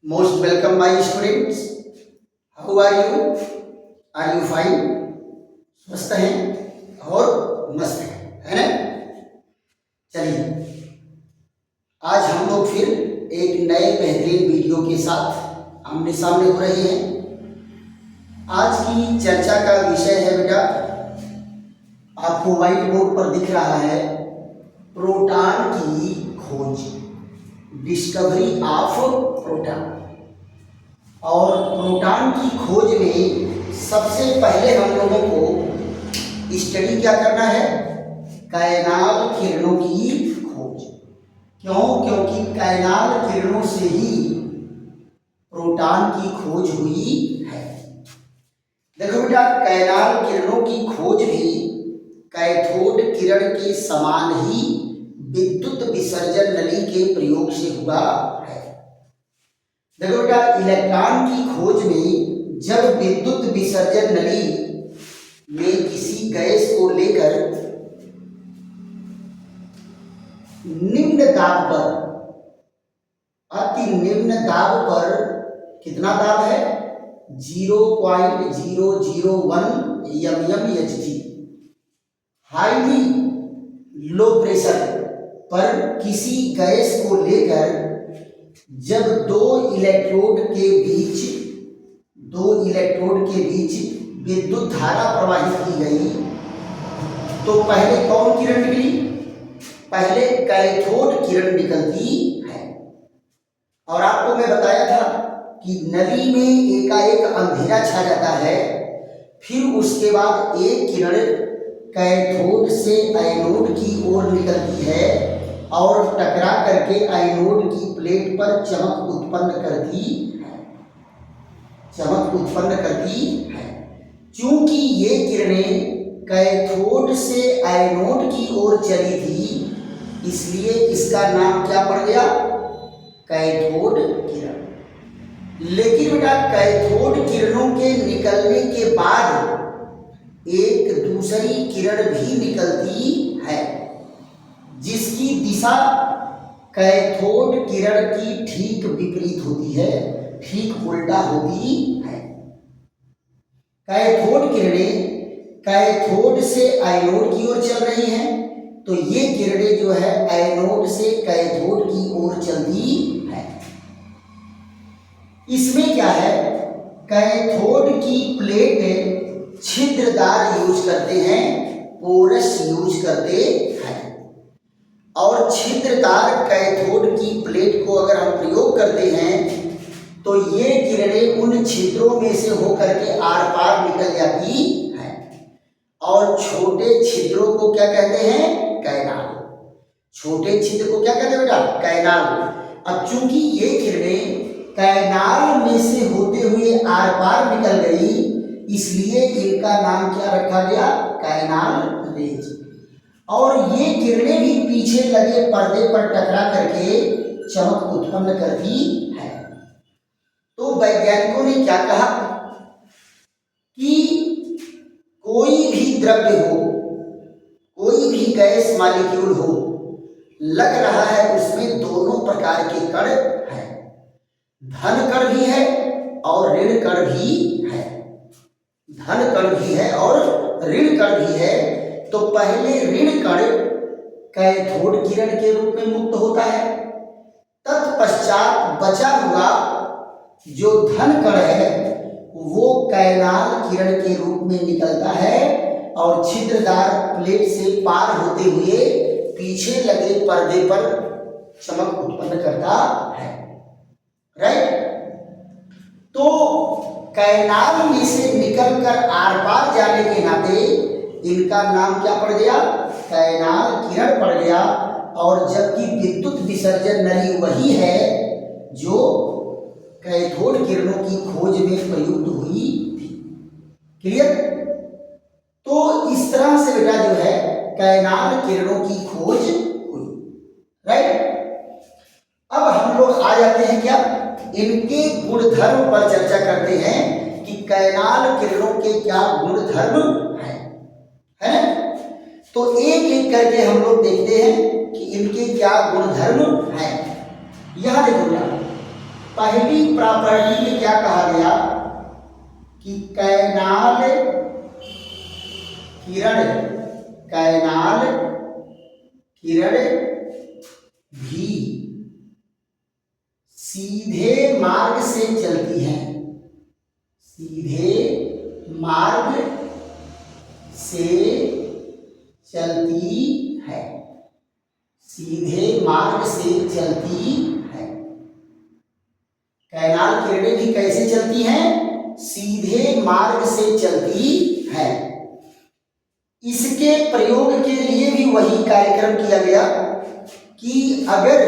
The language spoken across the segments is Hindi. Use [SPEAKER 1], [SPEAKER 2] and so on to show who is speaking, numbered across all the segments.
[SPEAKER 1] Most welcome my students. How are you? Are you fine? स्वस्थ हैं और मस्त हैं, है ना? चलिए आज हम लोग फिर एक नए बेहतरीन वीडियो के साथ आमने सामने हो रहे हैं। आज की चर्चा का विषय है बेटा, आपको व्हाइट बोर्ड पर दिख रहा है, प्रोटॉन की खोज, डिस्कवरी ऑफ प्रोटॉन। और प्रोटॉन की खोज में सबसे पहले हम लोगों को स्टडी क्या करना है? कैनाल किरणों की खोज। क्यों? क्योंकि कैनाल किरणों से ही प्रोटॉन की खोज हुई है। देखो बेटा, कैनाल किरणों की खोज भी कैथोड किरण के समान ही विद्युत विसर्जन नली के प्रयोग से हुआ है। देखो बेटा, इलेक्ट्रॉन की खोज में जब विद्युत विसर्जन नली में किसी गैस को लेकर निम्न दाब पर, अति निम्न दाब पर, कितना दाब है? 0.001 mmHg, हाईली लो प्रेशर पर किसी गैस को लेकर जब दो इलेक्ट्रोड के बीच विद्युत धारा प्रवाहित की गई तो पहले कौन किरण निकली? पहले कैथोड किरण निकलती है। और आपको मैं बताया था कि नली में एकाएक अंधेरा छा जाता है, फिर उसके बाद एक किरण कैथोड से एनोड की ओर निकलती है और टकरा करके एनोड की प्लेट पर चमक उत्पन्न करती है। चूंकि ये किरणें कैथोड से एनोड की ओर चली थी, इसलिए इसका नाम क्या पड़ गया? कैथोड किरण। लेकिन बेटा, कैथोड किरणों के निकलने के बाद एक दूसरी किरण भी निकलती है, जिसकी दिशा कैथोड किरण की ठीक विपरीत होती है, ठीक उल्टा होती है। कैथोड किरणें कैथोड से एनोड की ओर चल रही हैं, तो ये किरणें जो है एनोड से कैथोड की ओर चलती है। इसमें क्या है? कैथोड की प्लेट छिद्रदार यूज करते हैं, पोरस यूज करते हैं। और छिद्रदार कैथोड की प्लेट को अगर हम प्रयोग करते हैं तो ये किरणें उन छिद्रों में से होकर के आर पार निकल जाती हैं। और छोटे छिद्रों को क्या कहते हैं? कैनाल। छोटे छिद्र को क्या कहते हैं बेटा? कैनाल। अब चूंकि ये किरणें कैनाल में से होते हुए आर पार निकल गई, इसलिए इनका नाम क्या रखा गया? Canal raise. और ये किरणें भी पीछे लगे पर्दे पर टकरा करके चमक उत्पन्न करती है। तो वैज्ञानिकों ने क्या कहा कि कोई भी द्रव्य हो, कोई भी गैस मॉलिक्यूल हो, लग रहा है उसमें दोनों प्रकार के कण हैं, धन कण भी है और ऋण कण भी है। धन कण भी है और ऋण कण भी है। तो पहले ऋण कण कैथोड किरण के रूप में मुक्त होता है, तत्पश्चात बचा हुआ जो धन कण है वो कैनाल किरण के रूप में निकलता है और छिद्रदार प्लेट से पार होते हुए पीछे लगे पर्दे पर चमक उत्पन्न करता है। राइट? तो कैनाल में से निकलकर आर पार जाने के नाते इनका नाम क्या पड़ गया? कैनाल किरण पड़ गया। और जबकि विद्युत विसर्जन नली वही है जो कैथोड किरणों की खोज में प्रयुक्त हुई थी। क्लियर? तो इस तरह से बेटा जो है कैनाल किरणों की खोज हुई। राइट? अब हम लोग आ जाते हैं क्या? इनके गुणधर्म पर चर्चा करते हैं कि कैनाल किरणों के क्या गुणधर्म हैं, है ना? तो एक एक करके हम लोग देखते हैं कि इनके क्या गुणधर्म हैं। यहां देखो बेटा, पहली प्रॉपर्टी में क्या कहा गया कि कैनाल किरण भी सीधे मार्ग से चलती है, सीधे मार्ग से चलती है, सीधे मार्ग से चलती है। कैनाल किरणें भी कैसे चलती हैं? सीधे मार्ग से चलती है। इसके प्रयोग के लिए भी वही कार्यक्रम किया गया कि अगर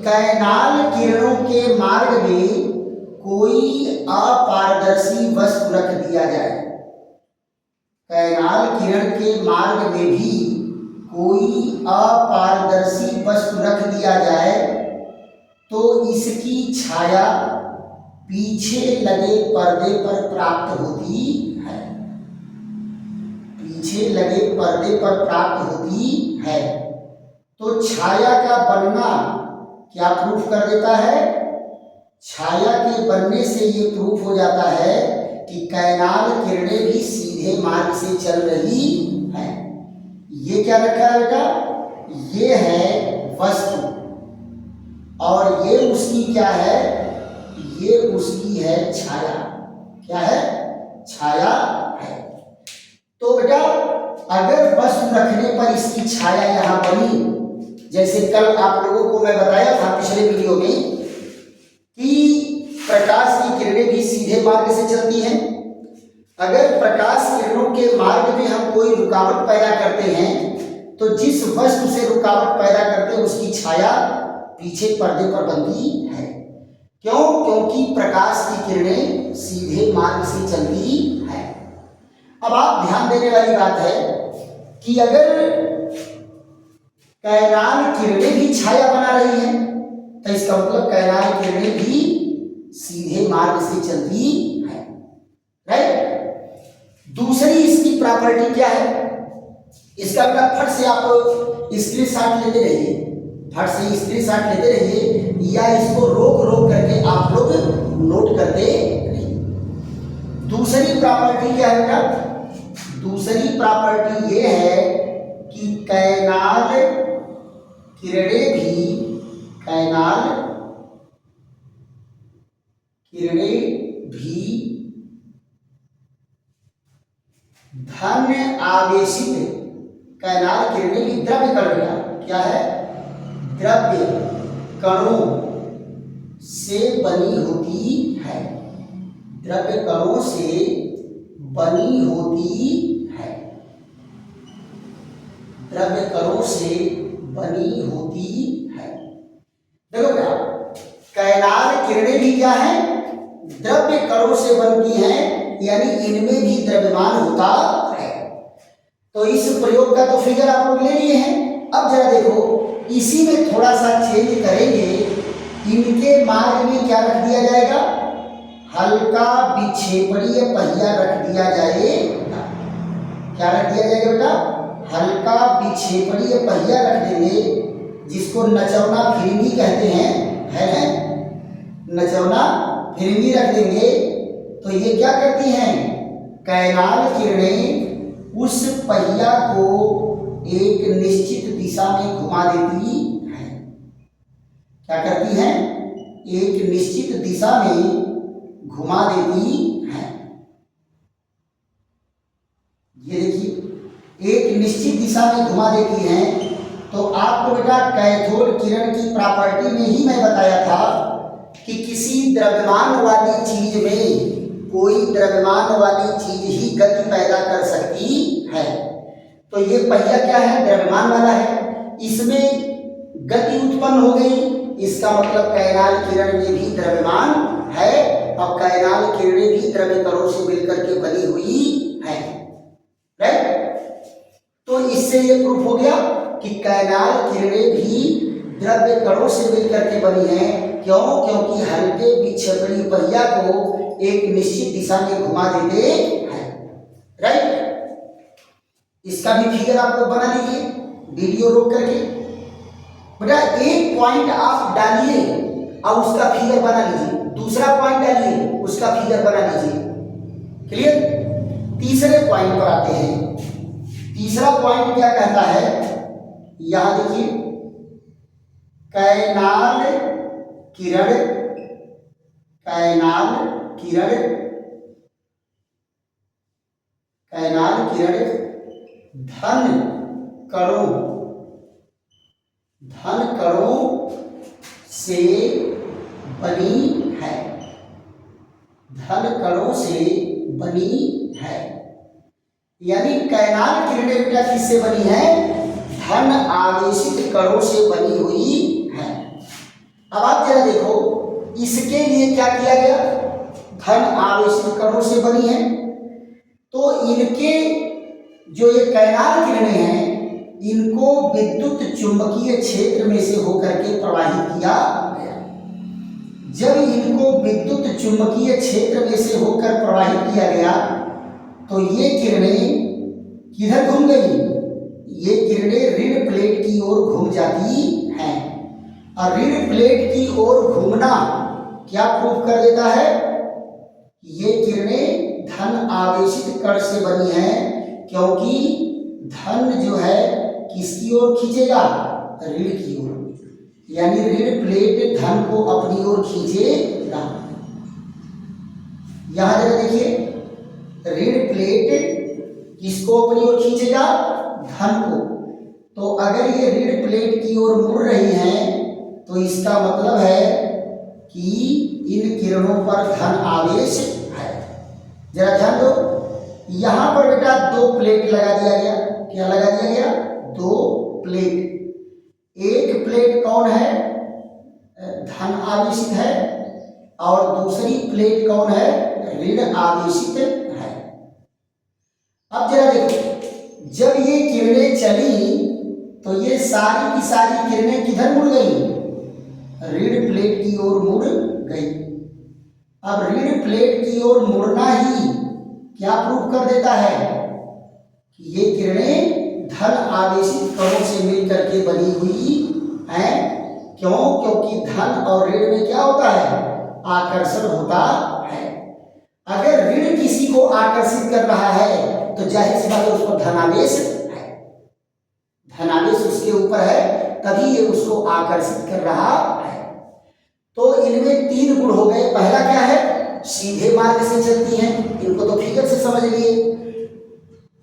[SPEAKER 1] कैनाल किरणों के मार्ग में कोई अपारदर्शी वस्तु रख दिया जाए, कैनाल किरण के मार्ग में भी कोई अपारदर्शी वस्तु रख दिया जाए तो इसकी छाया पीछे लगे पर्दे पर प्राप्त होती है, पीछे लगे पर्दे पर प्राप्त होती है। तो छाया का बनना क्या प्रूफ कर देता है? छाया के बनने से ये प्रूफ हो जाता है कि कैनाल किरणें भी सीधे मार्ग से चल रही है। ये क्या रखा है बेटा? ये है वस्तु और ये उसकी क्या है? ये उसकी है छाया। क्या है? छाया है। तो बेटा अगर वस्तु रखने पर इसकी छाया यहां बनी, जैसे कल आप लोगों को मैं बताया था पिछले वीडियो में कि प्रकाश की किरणें भी सीधे मार्ग से चलती हैं। अगर प्रकाश किरणों के मार्ग में हम कोई रुकावट पैदा करते हैं तो जिस वस्तु से रुकावट पैदा करते हैं उसकी छाया पीछे पर्दे पर बनती है। क्यों? क्योंकि प्रकाश की किरणें सीधे मार्ग से चलती है। अब आप ध्यान देने वाली बात है कि अगर कैनाल किरणें भी छाया बना रही हैं तो इसका मतलब कैनाल किरणें भी सीधे मार्ग से चलती है, राइट। दूसरी इसकी प्रॉपर्टी क्या है? इसका बेटा फट से आप स्क्रीनशॉट लेते रहिए, फट से स्क्रीनशॉट लेते रहिए या इसको रोक रोक करके आप लोग नोट करते रहिए। दूसरी प्रॉपर्टी क्या है बेटा? दूसरी प्रॉपर्टी ये है कि कैनाल किरणें भी धन आवेशित, कैनाल किरणें भी द्रव्य कण, क्या है? द्रव्य कणों से बनी होती है, द्रव्य कणों से बनी होती है, द्रव्य कणों से बनी होती है। देखो क्या, कैनाल किरणें भी क्या है? द्रव्य कणों से बनती हैं, यानी इनमें भी द्रव्यमान होता है। तो इस प्रयोग का तो फिगर आप लोग ले लिए हैं। अब जरा देखो, इसी में थोड़ा सा चेंज करेंगे। इनके मार्ग में क्या रख दिया जाएगा? हल्का विक्षेपणीय पहिया रख दिया जाएगा। क्या रख दिया जाएगा बेटा? हल्का विक्षेपणीय पहिया रख देंगे, जिसको नचौना फिरंगी कहते हैं, है नचौना फिरंगी रख देंगे। तो ये क्या करती हैं? कैनाल किरणें उस पहिया को एक निश्चित दिशा में घुमा देती है। क्या करती हैं? एक निश्चित दिशा में घुमा देती है। ये देखिए, एक निश्चित दिशा में घुमा देती हैं। तो आपको बेटा कैथोड किरण की प्रॉपर्टी में ही मैं बताया था कि किसी द्रव्यमान वाली चीज में कोई द्रव्यमान वाली चीज ही गति पैदा कर सकती है। तो ये पहिया क्या है? द्रव्यमान वाला है, इसमें गति उत्पन्न हो गई। इसका मतलब कैनाल किरण में भी द्रव्यमान है और कैनाल किरणें भी द्रव्य कणों से मिलकर के बनी हुई है, राइट। तो इससे ये प्रूफ हो गया कि कैनाल किरणें भी द्रव्य कणों से मिलकर के बनी है। क्यों? क्योंकि हल्के विक्षेपणीय पहिया को एक निश्चित दिशा में घुमा देते हैं, राइट। इसका भी फिगर आप लोग बना लीजिए वीडियो रोक करके। बेटा एक पॉइंट आप डालिए अब उसका फिगर बना लीजिए, दूसरा पॉइंट डालिए, उसका फिगर बना लीजिए। क्लियर? तीसरे पॉइंट पर आते हैं। तीसरा पॉइंट क्या कहता है, यहां देखिए, कैनाल किरण, कैनाल किरण, कैनाल किरण धन कणों, धन कणों से बनी है, धन कणों से बनी है। यानी कैनाल किरणें बेटा किससे बनी है? धन आवेशित कणों से बनी हुई है। अब आप जरा देखो, इसके लिए क्या किया गया? धन आवेशित कणों से बनी है, तो इनके जो ये कैनाल किरणें हैं, इनको विद्युत चुंबकीय क्षेत्र में से होकर के प्रवाहित किया गया। जब इनको विद्युत चुंबकीय क्षेत्र में से होकर प्रवाहित किया गया, तो ये किरणें किधर घूम गई? ये किरणें ऋण प्लेट की ओर घूम जाती हैं। और ऋण प्लेट की ओर घूमना क्या प्रूव कर देता है? ये किरणें धन आवेशित कण से बनी है, क्योंकि धन जो है किसकी ओर खींचेगा? ऋण की ओर। यानी ऋण प्लेट धन को अपनी ओर खींचेगा। यहां जरा देखिए, ऋण प्लेट किसको अपनी ओर खींचेगा? धन को। तो अगर ये ऋण प्लेट की ओर मुड़ रही हैं, तो इसका मतलब है कि इन किरणों पर धन आवेश है। जरा ध्यान दो, यहां पर बेटा दो प्लेट लगा दिया गया। क्या लगा दिया गया? दो प्लेट। एक प्लेट कौन है? धन आवेशित है, और दूसरी प्लेट कौन है? ऋण आवेशित है। अब जरा देखो, जब ये किरणें चली, तो ये सारी की सारी किरणें किधर मुड़ गई? ऋण प्लेट की ओर मुड़ गई। अब ऋण प्लेट की ओर मुड़ना ही क्या प्रूव कर देता है? कि ये किरणें धन आवेशित कणों से मिलकर के बनी हुई हैं। क्यों? क्योंकि धन और ऋण में क्या होता है? आकर्षण होता है। अगर ऋण किसी को आकर्षित कर रहा है, तो जाहिर सी बात है उसको धनावेश है, धनावेश उसके ऊपर है, तभी ये उसको आकर्षित कर रहा है। तो इनमें तीन गुण हो गए। पहला क्या है? सीधे मार्ग से चलती हैं, इनको तो फिगर से समझ लिए।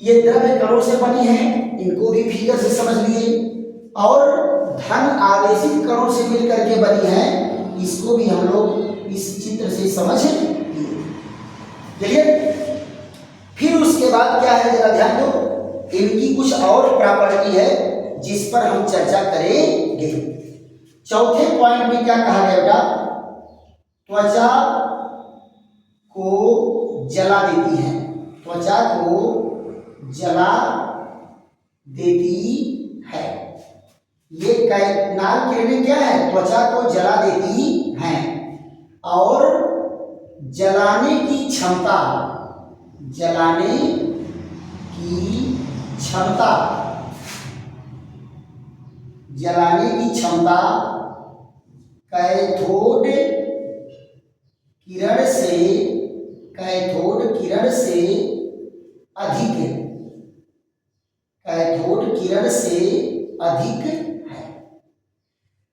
[SPEAKER 1] ये द्रव्य कणों से बनी है, इनको भी फिगर से समझ लिए। और धन आवेशित कणों से मिलकर के बनी है, इसको भी हम लोग इस चित्र से समझ लिए। क्लियर? फिर उसके बाद क्या है, जरा ध्यान दो, इनकी कुछ और प्रॉपर्टी है जिस पर हम चर्चा करेंगे। चौथे पॉइंट में क्या कहा गया बेटा? त्वचा को जला देती है, त्वचा को जला देती है। ये कैनाल किरणें क्या है? त्वचा को जला देती हैं। और जलाने की क्षमता, जलाने की क्षमता, जलाने की क्षमता कैथोड किरण से, कैथोड किरण से अधिक है, कैथोड किरण से अधिक है।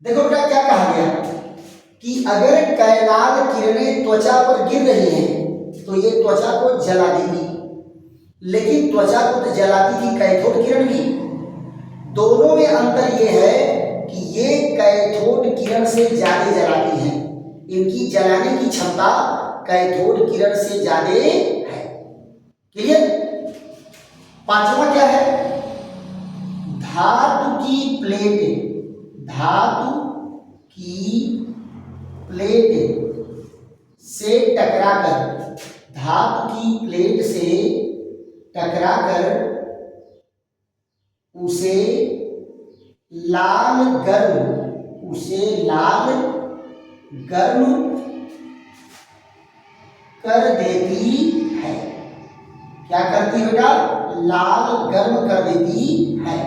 [SPEAKER 1] देखो बेटा क्या कहा गया कि अगर कैनाल किरणें त्वचा पर गिर रही हैं, तो ये त्वचा को जला देगी। लेकिन त्वचा को तो जलाती थी कैथोड किरण भी। दोनों में अंतर ये है कि ये कैथोड किरण से ज्यादा जलाती हैं, इनकी जलाने की क्षमता कैथोड किरण से ज्यादा है। क्लियर? पांचवा क्या है? धातु की प्लेट, धातु की प्लेट से टकराकर, धातु की प्लेट से टकराकर उसे लाल गर्म, उसे लाल गर्म कर देती है। क्या करती है बेटा? लाल गर्म कर देती है।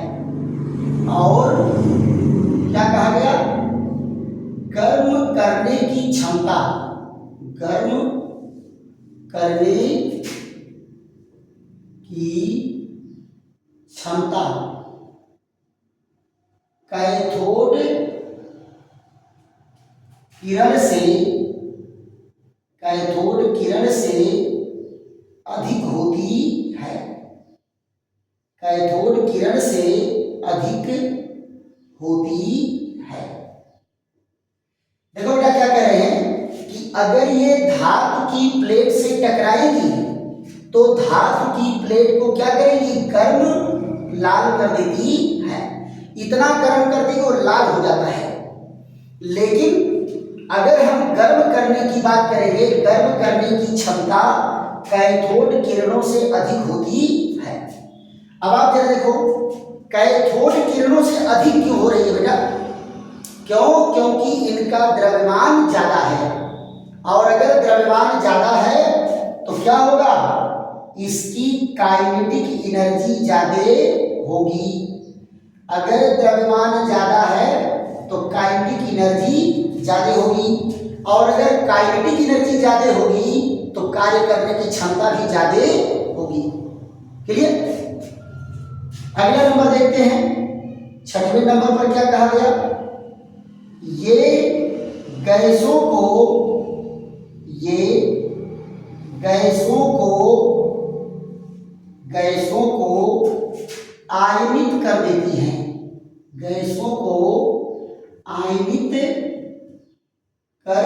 [SPEAKER 1] और क्या कहा गया? गर्म करने करने की क्षमता, गर्म करने की क्षमता कैथोड किरण से अधिक होती है। कैथोड किरण से अधिक होती है। देखो बेटा क्या कह रहे हैं कि अगर ये धातु की प्लेट से टकराएगी तो धातु की प्लेट को क्या करेगी, गर्म लाल कर देती है। इतना गर्म कर देगी वो लाल हो जाता है। लेकिन अगर हम गर्म करने की बात करेंगे, गर्म करने की क्षमता कैथोड किरणों से अधिक होती है। अब आप जरा देखो, कैथोड किरणों से अधिक क्यों हो रही है बेटा? क्यों? क्योंकि इनका द्रव्यमान ज्यादा है, और अगर द्रव्यमान ज्यादा है तो क्या होगा, इसकी काइनेटिक एनर्जी ज्यादा होगी। अगर द्रव्यमान ज्यादा है तो काइनेटिक एनर्जी ज्यादा होगी, और अगर काइनेटिक एनर्जी ज्यादा होगी तो कार्य करने की क्षमता भी ज्यादा होगी। क्लियर? अगला नंबर देखते हैं, 6वें नंबर पर क्या कहा गया, ये गैसों को आयनित कर देती हैं। गैसों को आयनित कर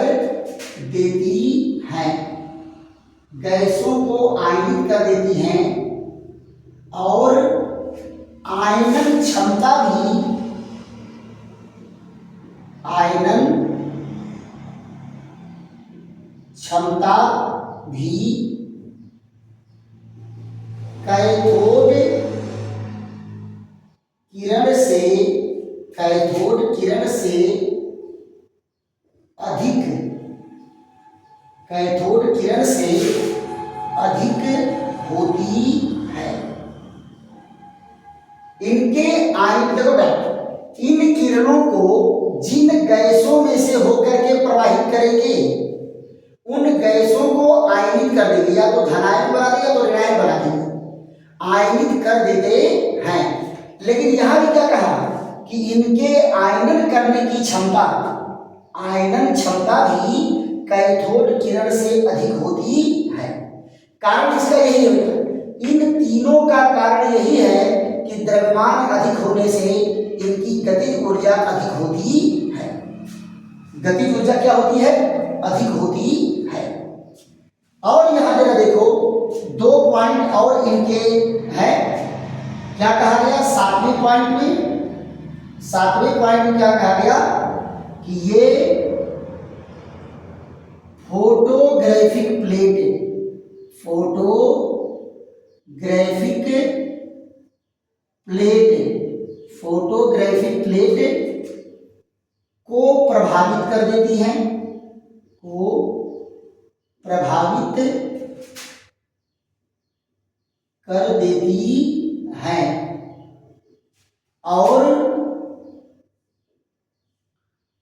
[SPEAKER 1] देती हैं। गैसों को आयनित कर देती हैं, और आयनन क्षमता भी कैथोड किरण से अधिक होती है। इनके आयन, देखो इन किरणों को जिन गैसों में से होकर के प्रवाहित करेंगे उन गैसों को आयनित कर देंगे, या तो धनायन बना देंगे या तो ऋणायन बना देंगे, आयनित कर देते हैं। लेकिन यहां भी क्या कहा कि इनके आयनन करने की क्षमता, आयनन क्षमता भी कैथोड किरण से अधिक होती है। कारण इसका यही है, इन तीनों का कारण यही है कि द्रव्यमान अधिक होने से इनकी गतिज ऊर्जा अधिक होती है। गतिज ऊर्जा क्या होती है? अधिक होती है। और यहां जरा देखो, 2 पॉइंट और इनके हैं। क्या कहा गया 7वें पॉइंट में? 7वें पॉइंट में क्या कहा गया कि ये फोटोग्राफिक प्लेट को प्रभावित कर देती हैं, और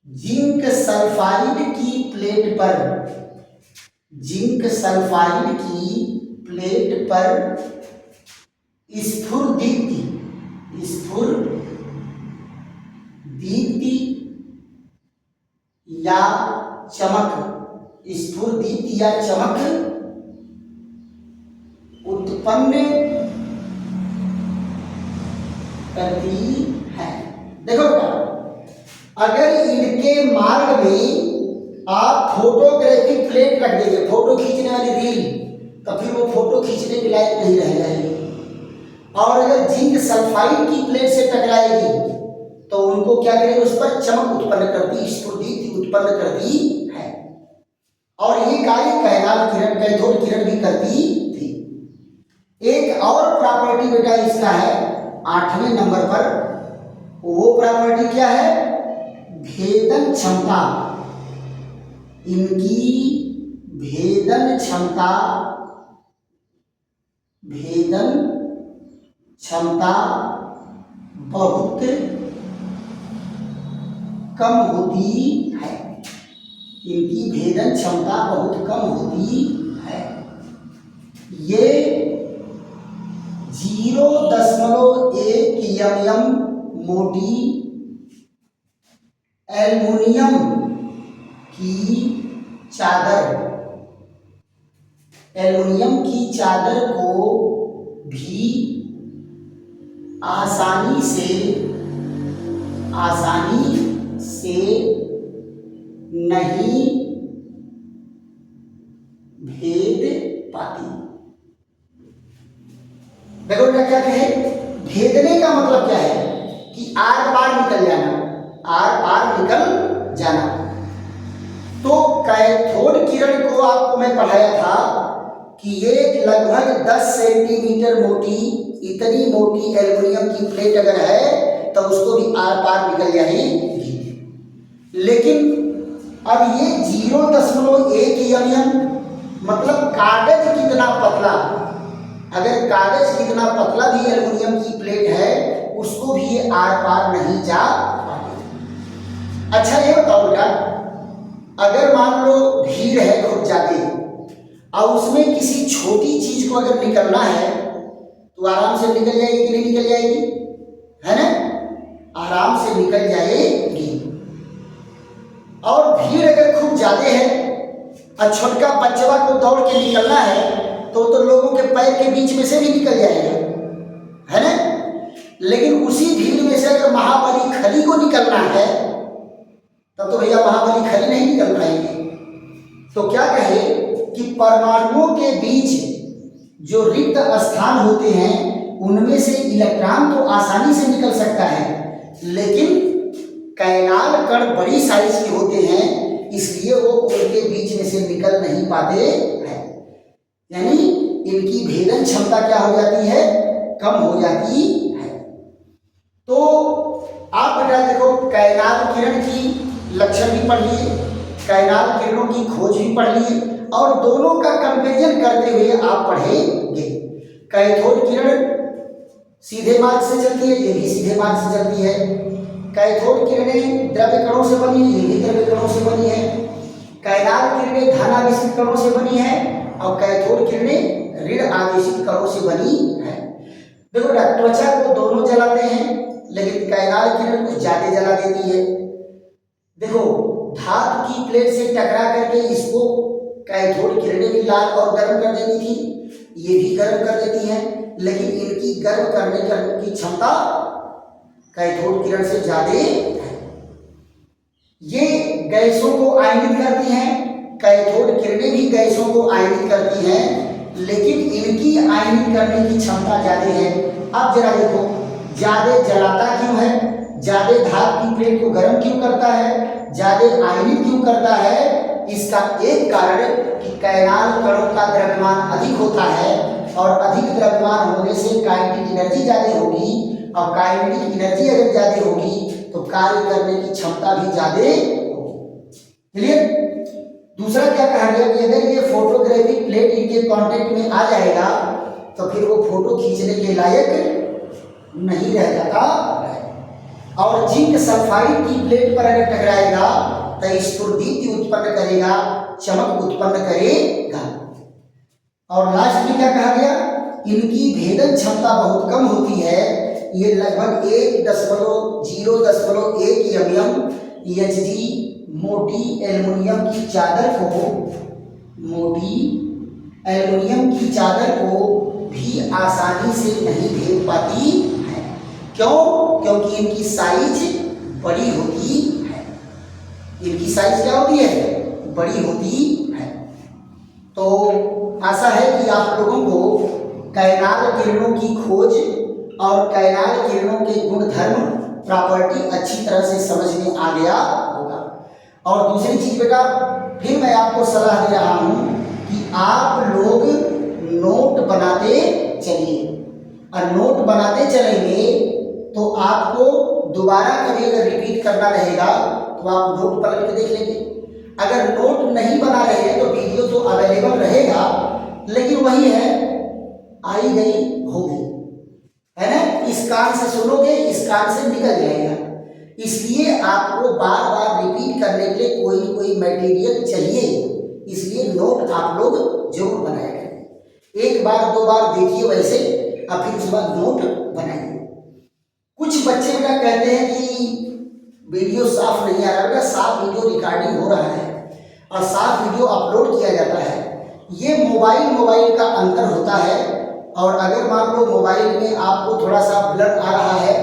[SPEAKER 1] जिंक सल्फाइड की प्लेट पर स्फुरदीप्ति या चमक उत्पन्न करती है। देखो अगर इनके मार्ग में आप फोटोग्राफिक प्लेट रख देंगे, फोटो खींचने वाली रील, तो फिर वो फोटो खींचने के लायक नहीं रह जाएगी। और अगर जिंक सल्फाइड की प्लेट से टकराएगी तो उनको क्या करेगी, उस पर चमक उत्पन्न करती, स्फुरदीप्ति उत्पन्न करती है। और ये कार्य कैथोड किरण भी करती थी। एक और प्रॉपर्टी बेटा इसका है 8वें नंबर पर, वो प्रॉपर्टी क्या है? भेदन क्षमता। इनकी भेदन क्षमता बहुत कम होती है। इनकी भेदन क्षमता बहुत कम होती है। ये 0.1 mm मोटी एल्युमिनियम की चादर को भी आसानी से नहीं भेद पाती। देखो बेटा क्या कहे, भेदने का मतलब क्या है कि आर पार निकल जाना। तो कैथोड किरण को आपको मैं पढ़ाया था कि ये लगभग 10 सेंटीमीटर मोटी, इतनी मोटी एल्युमिनियम की प्लेट अगर है तो उसको भी आर पार निकल जाएगी। लेकिन अब ये 0.1 mm मतलब कागज कितना पतला, अगर कागज कितना पतला भी एल्युमिनियम की प्लेट है उसको भी ये आर पार नहीं जा पाती। अच्छा ये बताओ बेटा, अगर मान लो भीड़ है खूब ज्यादा और उसमें किसी छोटी चीज को अगर निकलना है तो आराम से निकल जाएगी कि नहीं निकल जाएगी, है ना? आराम से निकल जाएगी। और भीड़ अगर खूब ज्यादा है और छोटका बच्चा को दौड़ के निकलना है तो लोगों के पैर के बीच में से भी निकल जाएगा, है ना? लेकिन उसी भीड़ में से अगर महाबली खली को निकलना है तब तो भैया महाबली खली नहीं निकल पाएंगे। तो क्या कहे कि परमाणुओं के बीच जो रिक्त स्थान होते हैं उनमें से इलेक्ट्रॉन तो आसानी से निकल सकता है, लेकिन कैनाल कण बड़ी साइज के होते हैं इसलिए वो उनके बीच में से निकल नहीं पाते हैं। यानी इनकी भेदन क्षमता क्या हो जाती है, कम हो जाती है। तो आप बेटा देखो कैनाल किरण की लक्षण भी पढ़ लिए, कैनाल किरणों की खोज भी पढ़ लिए और दोनों का कंपैरिजन करते हुए आप पढ़ेंगे। कैथोड किरण सीधे मार्ग से चलती है, ये भी सीधे मार्ग से चलती है। कैथोड किरणें द्रव्य कणों से बनी है, ये भी द्रव्य कणों से बनी है। कैनाल किरणें धन आवेशित कणों से बनी है और कैथोड किरणें ऋण आवेशित कणों से बनी है। देखो त्वचा को दोनों जलाते हैं लेकिन कैनाल किरण कुछ ज्यादा जला देती है। देखो धातु की प्लेट से टकरा करके इसको कैथोड किरणें भी लाल और गर्म कर देती थी, ये भी गर्म कर देती हैं, लेकिन इनकी गर्म करने की क्षमता कैथोड किरण से ज्यादा है। ये गैसों को आयनित करती हैं, कैथोड किरणें भी गैसों को आयनित करती हैं, लेकिन इनकी आयनित करने की क्षमता ज्यादा है। अब जरा देखो ज्यादा जलाता क्यों है, ज्यादा धातु की प्लेट को गर्म क्यों करता है, ज्यादा आयनित क्यों करता है? इसका एक कारण कि कैनाल कणों का द्रव्यमान अधिक होता है और अधिक द्रव्यमान होने से काइनेटिक एनर्जी ज्यादा होगी और काइनेटिक एनर्जी अगर ज्यादा होगी तो कार्य करने की क्षमता भी ज्यादा होगी। क्लियर? दूसरा क्या कहा गया कि अगर ये फोटोग्राफिक प्लेट इनके कांटेक्ट में आ जाएगा तो फिर वो फोटो खींचने के लायक नहीं रह जाता और जिंक सल्फाइड की प्लेट पर अगर टकराएगा तो स्फुरदीप्ति उत्पन्न करेगा, चमक उत्पन्न करेगा। और लास्ट में क्या कहा गया, इनकी भेदन क्षमता बहुत कम होती है। ये लगभग 0.1 mm Hg मोटी एल्युमिनियम की चादर को भी आसानी से नहीं भेद पाती है। क्यों? क्योंकि इनकी साइज बड़ी होती है। इनकी साइज क्या होती है? बड़ी होती है। तो आशा है कि आप लोगों को कैनाल किरणों की खोज और कैनाल किरणों के गुणधर्म प्रॉपर्टी अच्छी तरह से समझ में आ गया होगा। और दूसरी चीज बेटा फिर मैं आपको सलाह दे रहा हूं कि आप लोग नोट बनाते चलिए, और नोट बनाते चलेंगे तो आपको दोबारा कभी अगर रिपीट करना रहेगा तो आप नोट पलट के देख लेंगे। अगर नोट नहीं बना रहे तो वीडियो तो अवेलेबल रहेगा, लेकिन वही है आई गई हो गई, है ना? इस कान से सुनोगे, इस कान से निकल जाएगा। इसलिए आपको बार बार रिपीट करने के लिए कोई न कोई मटेरियल चाहिए, इसलिए नोट आप लोग जरूर बनाया करें। एक बार दो बार देखिए वैसे, और फिर उसके बाद नोट बनाइए। कुछ बच्चे बेटा कहते हैं कि वीडियो साफ नहीं आ रहा। बेटा साफ वीडियो रिकॉर्डिंग हो रहा है और साफ वीडियो अपलोड किया जाता है। ये मोबाइल का अंतर होता है। और अगर मान लो मोबाइल में आपको थोड़ा सा ब्लर आ रहा है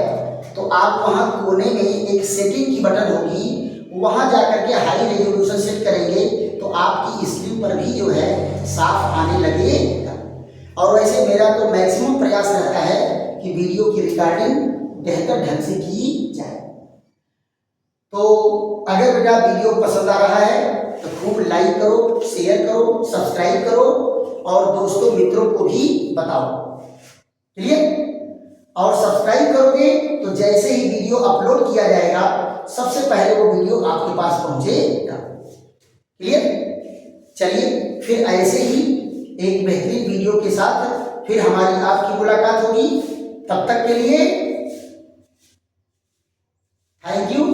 [SPEAKER 1] तो आप वहाँ कोने में एक सेटिंग की बटन होगी, वहाँ जाकर के हाई रेजोल्यूशन सेट करेंगे तो आपकी स्क्रीन पर भी जो है साफ आने लगेगा। और वैसे मेरा तो मैक्सिमम प्रयास रहता है कि वीडियो की रिकॉर्डिंग बेहतर ढंग से की जाए। तो अगर बेटा वीडियो पसंद आ रहा है तो खूब लाइक करो, शेयर करो, सब्सक्राइब करो और दोस्तों मित्रों को भी बताओ। क्लियर? और सब्सक्राइब करोगे तो जैसे ही वीडियो अपलोड किया जाएगा सबसे पहले वो वीडियो आपके पास पहुंचेगा। क्लियर? चलिए फिर ऐसे ही एक बेहतरीन वीडियो के साथ फिर हमारी आपकी मुलाकात होगी। तब तक के लिए थैंक यू।